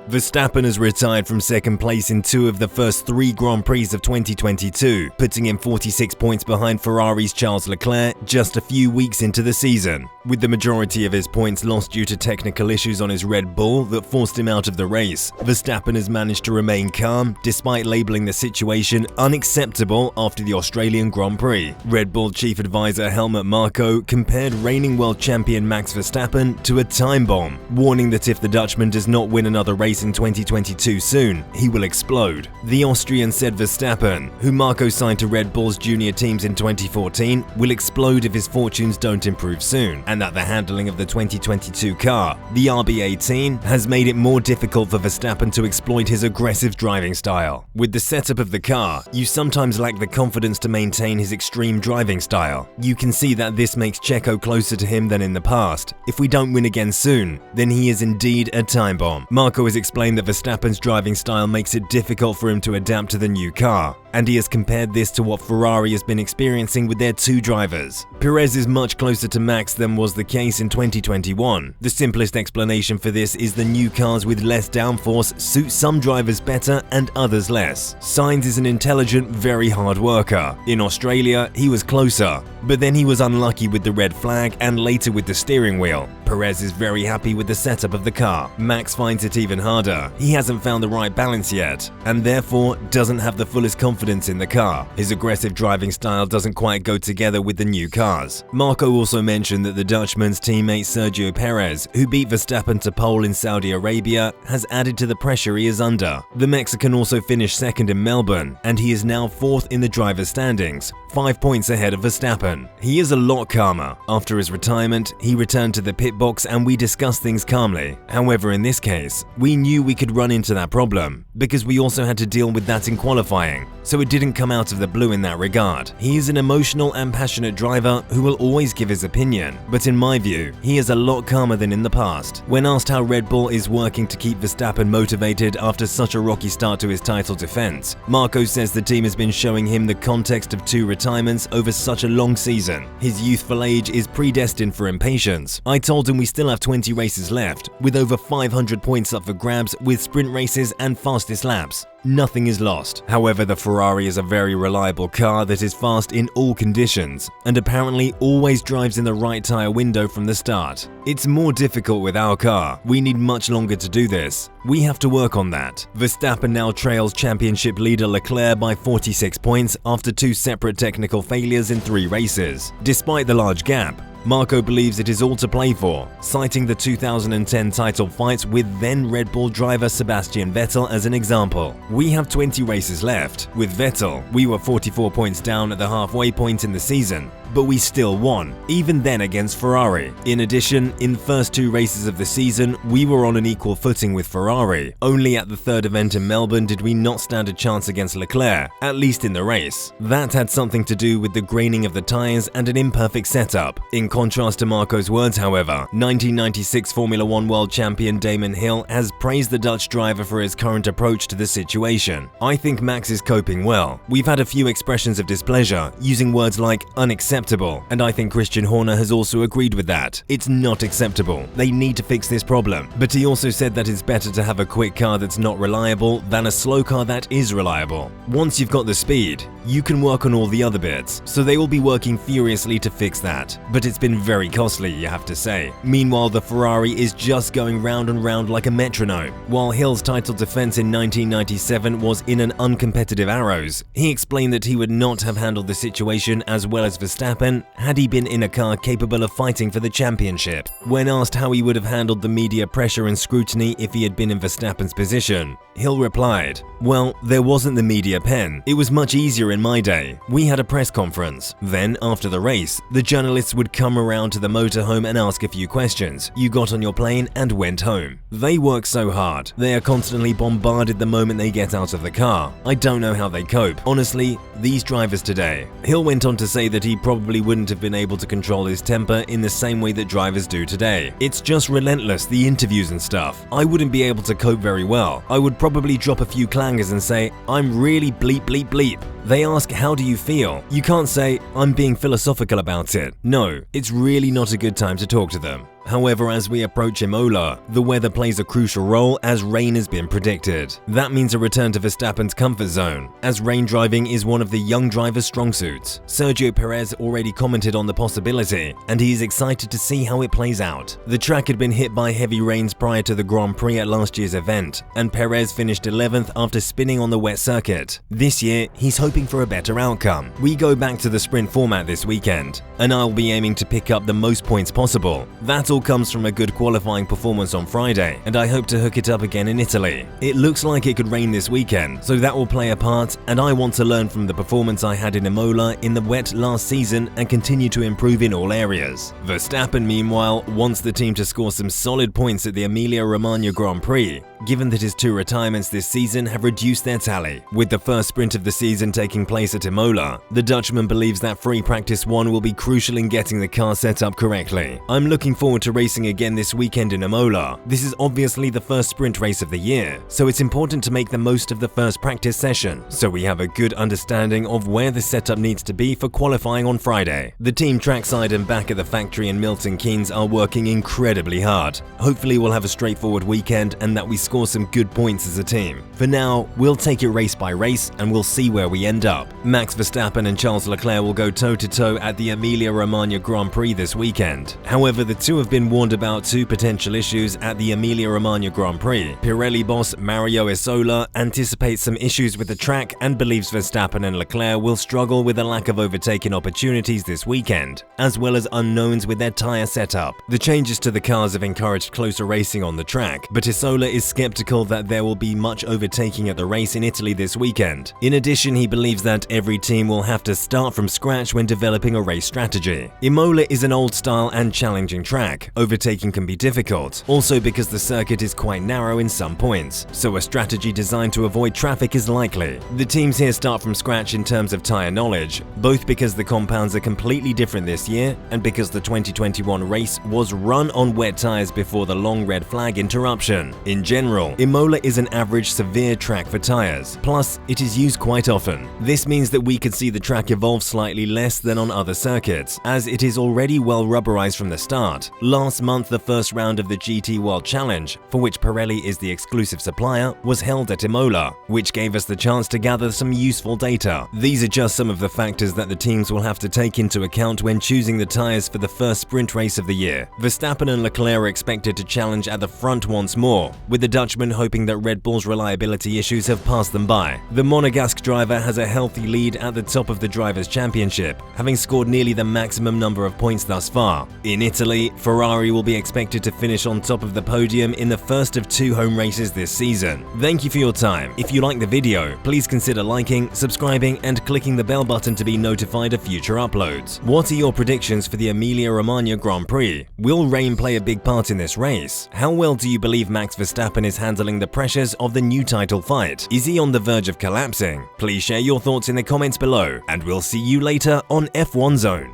Verstappen has retired from second place in 2 of the first 3 Grand Prix of 2022, putting him 46 points behind Ferrari's Charles Leclerc just a few weeks into the season. With the majority of his points lost due to technical issues on his Red Bull that forced him out of the race, Verstappen has managed to remain calm despite labeling the situation unacceptable after the Australian Grand Prix. Red Bull chief advisor Helmut Marko compared reigning world champion Max Verstappen to a time bomb, warning that if the Dutchman does not win another race in 2022 soon, he will explode. The Austrian said Verstappen, who Marko signed to Red Bull's junior teams in 2014, will explode if his fortunes don't improve soon, and that the handling of the 2022 car, the RB18, has made it more difficult for Verstappen to exploit his aggressive driving style. With the setup of the car, you sometimes lack the confidence to maintain his extreme driving style. You can see that this makes Checo closer to him than in the past. If we don't win again soon, then he is indeed a time bomb. Marko has explained that Verstappen's driving style makes it difficult for him to adapt to the new car, and he has compared this to what Ferrari has been experiencing with their 2 drivers. Perez is much closer to Max than was the case in 2021. The simplest explanation for this is the new cars with less downforce suit some drivers better and others less. Sainz is an intelligent, very hard worker. In Australia, he was closer, but then he was unlucky with the red flag and later with the steering wheel. Perez is very happy with the setup of the car. Max finds it even harder. He hasn't found the right balance yet, and therefore doesn't have the fullest confidence in the car. His aggressive driving style doesn't quite go together with the new cars. Marko also mentioned that the Dutchman's teammate Sergio Perez, who beat Verstappen to pole in Saudi Arabia, has added to the pressure he is under. The Mexican also finished second in Melbourne, and he is now 4th in the driver's standings, 5 points ahead of Verstappen. He is a lot calmer. After his retirement, he returned to the pit box and we discussed things calmly. However, in this case, we knew we could run into that problem because we also had to deal with that in qualifying, so it didn't come out of the blue in that regard. He is an emotional and passionate driver who will always give his opinion, but in my view, he is a lot calmer than in the past. When asked how Red Bull is working to keep Verstappen motivated after such a rocky start to his title defense, Marko says the team has been showing him the context of 2 retirements over such a long season. His youthful age is predestined for impatience. I told him we still have 20 races left, with over 500 points up for grabs with sprint races and fastest laps. Nothing is lost. However, the Ferrari is a very reliable car that is fast in all conditions and apparently always drives in the right tyre window from the start. It's more difficult with our car. We need much longer to do this. We have to work on that. Verstappen now trails championship leader Leclerc by 46 points after 2 separate technical failures in 3 races. Despite the large gap, Marko believes it is all to play for, citing the 2010 title fight with then Red Bull driver Sebastian Vettel as an example. We have 20 races left. With Vettel, we were 44 points down at the halfway point in the season, but we still won, even then against Ferrari. In addition, in the first 2 races of the season, we were on an equal footing with Ferrari. Only at the 3rd event in Melbourne did we not stand a chance against Leclerc, at least in the race. That had something to do with the graining of the tyres and an imperfect setup. In contrast to Marko's words, however, 1996 Formula 1 world champion Damon Hill has praised the Dutch driver for his current approach to the situation. I think Max is coping well. We've had a few expressions of displeasure, using words like unacceptable, and I think Christian Horner has also agreed with that. It's not acceptable. They need to fix this problem. But he also said that it's better to have a quick car that's not reliable than a slow car that is reliable. Once you've got the speed, you can work on all the other bits, so they will be working furiously to fix that. But it's been very costly, you have to say. Meanwhile, the Ferrari is just going round and round like a metronome. While Hill's title defense in 1997 was in an uncompetitive Arrows, he explained that he would not have handled the situation as well as Verstappen had he been in a car capable of fighting for the championship. When asked how he would have handled the media pressure and scrutiny if he had been in Verstappen's position, Hill replied, "Well, there wasn't the media pen. It was much easier in my day. We had a press conference. Then, after the race, the journalists would come around to the motorhome and ask a few questions. You got on your plane and went home. They work so hard. They are constantly bombarded the moment they get out of the car. I don't know how they cope. Honestly, these drivers today." Hill went on to say that he probably wouldn't have been able to control his temper in the same way that drivers do today. It's just relentless, the interviews and stuff. I wouldn't be able to cope very well. I would probably drop a few clangers and say, "I'm really bleep bleep bleep." They ask, "How do you feel?" You can't say, "I'm being philosophical about it." No, it's really not a good time to talk to them. However, as we approach Imola, the weather plays a crucial role as rain has been predicted. That means a return to Verstappen's comfort zone, as rain driving is one of the young driver's strong suits. Sergio Perez already commented on the possibility, and he is excited to see how it plays out. The track had been hit by heavy rains prior to the Grand Prix at last year's event, and Perez finished 11th after spinning on the wet circuit. This year, he's hoping for a better outcome. We go back to the sprint format this weekend, and I'll be aiming to pick up the most points possible. That all comes from a good qualifying performance on Friday, and I hope to hook it up again in Italy. It looks like it could rain this weekend, so that will play a part, and I want to learn from the performance I had in Imola in the wet last season and continue to improve in all areas. Verstappen, meanwhile, wants the team to score some solid points at the Emilia-Romagna Grand Prix, given that his 2 retirements this season have reduced their tally. With the first sprint of the season taking place at Imola, the Dutchman believes that free practice 1 will be crucial in getting the car set up correctly. I'm looking forward to racing again this weekend in Imola. This is obviously the first sprint race of the year, so it's important to make the most of the first practice session, so we have a good understanding of where the setup needs to be for qualifying on Friday. The team trackside and back at the factory in Milton Keynes are working incredibly hard. Hopefully we'll have a straightforward weekend and that we score some good points as a team. For now, we'll take it race by race and we'll see where we end up. Max Verstappen and Charles Leclerc will go toe-to-toe at the Emilia-Romagna Grand Prix this weekend. However, the two have been warned about 2 potential issues at the Emilia-Romagna Grand Prix. Pirelli boss Mario Isola anticipates some issues with the track and believes Verstappen and Leclerc will struggle with a lack of overtaking opportunities this weekend, as well as unknowns with their tyre setup. The changes to the cars have encouraged closer racing on the track, but Isola is skeptical that there will be much overtaking at the race in Italy this weekend. In addition, he believes that every team will have to start from scratch when developing a race strategy. Imola is an old-style and challenging track. Overtaking can be difficult, also because the circuit is quite narrow in some points, so a strategy designed to avoid traffic is likely. The teams here start from scratch in terms of tyre knowledge, both because the compounds are completely different this year and because the 2021 race was run on wet tyres before the long red flag interruption. In general, Imola is an average severe track for tyres, plus it is used quite often. This means that we could see the track evolve slightly less than on other circuits, as it is already well rubberized from the start. Last month, the first round of the GT World Challenge, for which Pirelli is the exclusive supplier, was held at Imola, which gave us the chance to gather some useful data. These are just some of the factors that the teams will have to take into account when choosing the tyres for the first sprint race of the year. Verstappen and Leclerc are expected to challenge at the front once more, with the Dutchman hoping that Red Bull's reliability issues have passed them by. The Monegasque driver has a healthy lead at the top of the Drivers' Championship, having scored nearly the maximum number of points thus far. In Italy, Ferrari will be expected to finish on top of the podium in the first of 2 home races this season. Thank you for your time. If you liked the video, please consider liking, subscribing, and clicking the bell button to be notified of future uploads. What are your predictions for the Emilia-Romagna Grand Prix? Will rain play a big part in this race? How well do you believe Max Verstappen is handling the pressures of the new title fight? Is he on the verge of collapsing? Please share your thoughts in the comments below, and we'll see you later on F1 Zone.